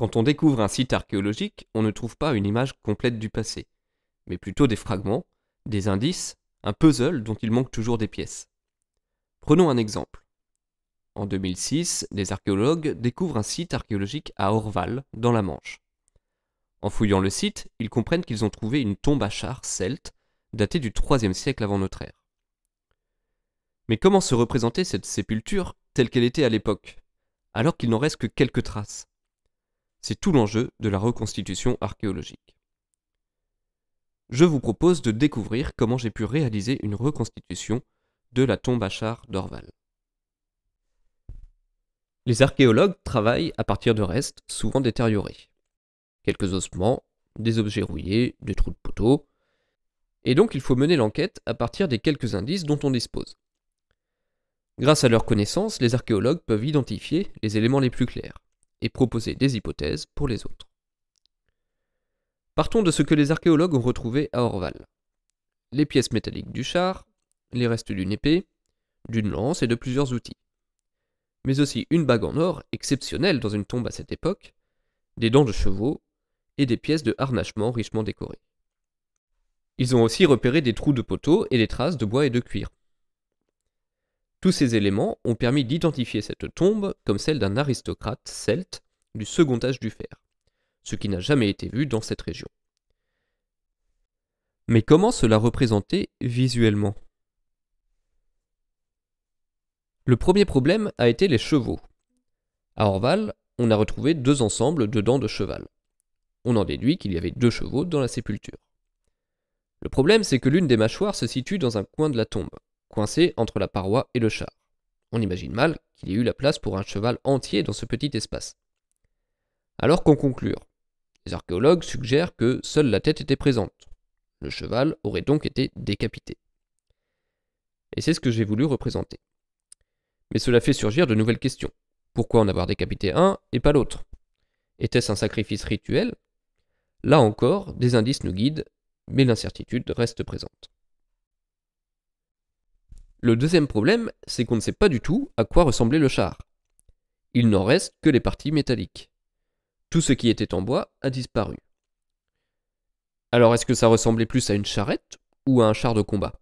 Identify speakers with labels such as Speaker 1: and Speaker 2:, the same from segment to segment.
Speaker 1: Quand on découvre un site archéologique, on ne trouve pas une image complète du passé, mais plutôt des fragments, des indices, un puzzle dont il manque toujours des pièces. Prenons un exemple. En 2006, des archéologues découvrent un site archéologique à Orval, dans la Manche. En fouillant le site, ils comprennent qu'ils ont trouvé une tombe à char celte datée du IIIe siècle avant notre ère. Mais comment se représenter cette sépulture telle qu'elle était à l'époque, alors qu'il n'en reste que quelques traces? C'est tout l'enjeu de la reconstitution archéologique. Je vous propose de découvrir comment j'ai pu réaliser une reconstitution de la tombe à char d'Orval. Les archéologues travaillent à partir de restes souvent détériorés. Quelques ossements, des objets rouillés, des trous de poteaux. Et donc il faut mener l'enquête à partir des quelques indices dont on dispose. Grâce à leurs connaissances, les archéologues peuvent identifier les éléments les plus clairs et proposer des hypothèses pour les autres. Partons de ce que les archéologues ont retrouvé à Orval. Les pièces métalliques du char, les restes d'une épée, d'une lance et de plusieurs outils. Mais aussi une bague en or, exceptionnelle dans une tombe à cette époque, des dents de chevaux et des pièces de harnachement richement décorées. Ils ont aussi repéré des trous de poteaux et des traces de bois et de cuir. Tous ces éléments ont permis d'identifier cette tombe comme celle d'un aristocrate celte du second âge du fer, ce qui n'a jamais été vu dans cette région. Mais comment cela représenter visuellement? Le premier problème a été les chevaux. À Orval, on a retrouvé deux ensembles de dents de cheval. On en déduit qu'il y avait deux chevaux dans la sépulture. Le problème, c'est que l'une des mâchoires se situe dans un coin de la tombe, coincée entre la paroi et le char. On imagine mal qu'il y ait eu la place pour un cheval entier dans ce petit espace. Alors qu'en conclure, les archéologues suggèrent que seule la tête était présente. Le cheval aurait donc été décapité. Et c'est ce que j'ai voulu représenter. Mais cela fait surgir de nouvelles questions. Pourquoi en avoir décapité un et pas l'autre? Était-ce un sacrifice rituel? Là encore, des indices nous guident, mais l'incertitude reste présente. Le deuxième problème, c'est qu'on ne sait pas du tout à quoi ressemblait le char. Il n'en reste que les parties métalliques. Tout ce qui était en bois a disparu. Alors est-ce que ça ressemblait plus à une charrette ou à un char de combat?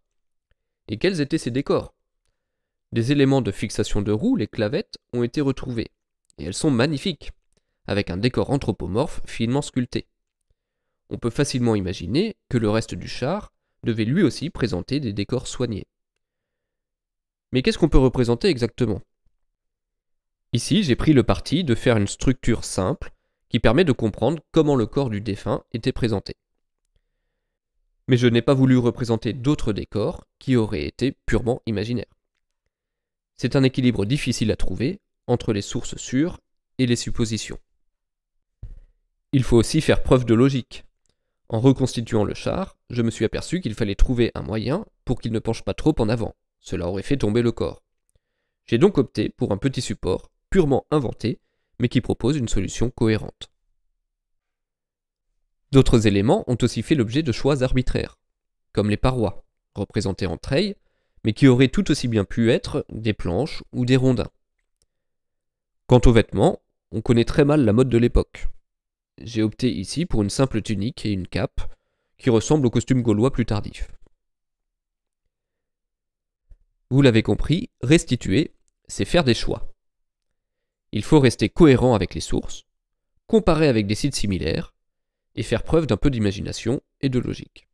Speaker 1: Et quels étaient ses décors? Des éléments de fixation de roues, les clavettes, ont été retrouvés. Et elles sont magnifiques, avec un décor anthropomorphe finement sculpté. On peut facilement imaginer que le reste du char devait lui aussi présenter des décors soignés. Mais qu'est-ce qu'on peut représenter exactement? Ici, j'ai pris le parti de faire une structure simple qui permet de comprendre comment le corps du défunt était présenté. Mais je n'ai pas voulu représenter d'autres décors qui auraient été purement imaginaires. C'est un équilibre difficile à trouver entre les sources sûres et les suppositions. Il faut aussi faire preuve de logique. En reconstituant le char, je me suis aperçu qu'il fallait trouver un moyen pour qu'il ne penche pas trop en avant. Cela aurait fait tomber le corps. J'ai donc opté pour un petit support purement inventé, mais qui propose une solution cohérente. D'autres éléments ont aussi fait l'objet de choix arbitraires, comme les parois, représentées en treilles, mais qui auraient tout aussi bien pu être des planches ou des rondins. Quant aux vêtements, on connaît très mal la mode de l'époque. J'ai opté ici pour une simple tunique et une cape, qui ressemblent au costume gaulois plus tardif. Vous l'avez compris, restituer, c'est faire des choix. Il faut rester cohérent avec les sources, comparer avec des sites similaires, et faire preuve d'un peu d'imagination et de logique.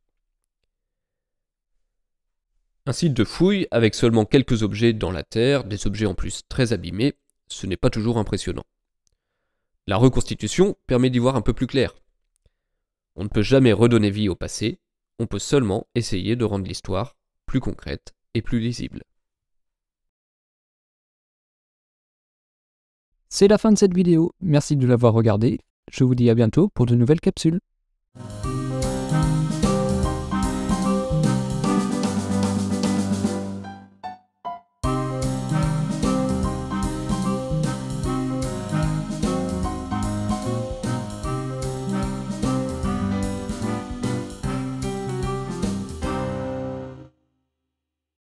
Speaker 1: Un site de fouille avec seulement quelques objets dans la terre, des objets en plus très abîmés, ce n'est pas toujours impressionnant. La reconstitution permet d'y voir un peu plus clair. On ne peut jamais redonner vie au passé, on peut seulement essayer de rendre l'histoire plus concrète et plus lisible.
Speaker 2: C'est la fin de cette vidéo, merci de l'avoir regardée, je vous dis à bientôt pour de nouvelles capsules.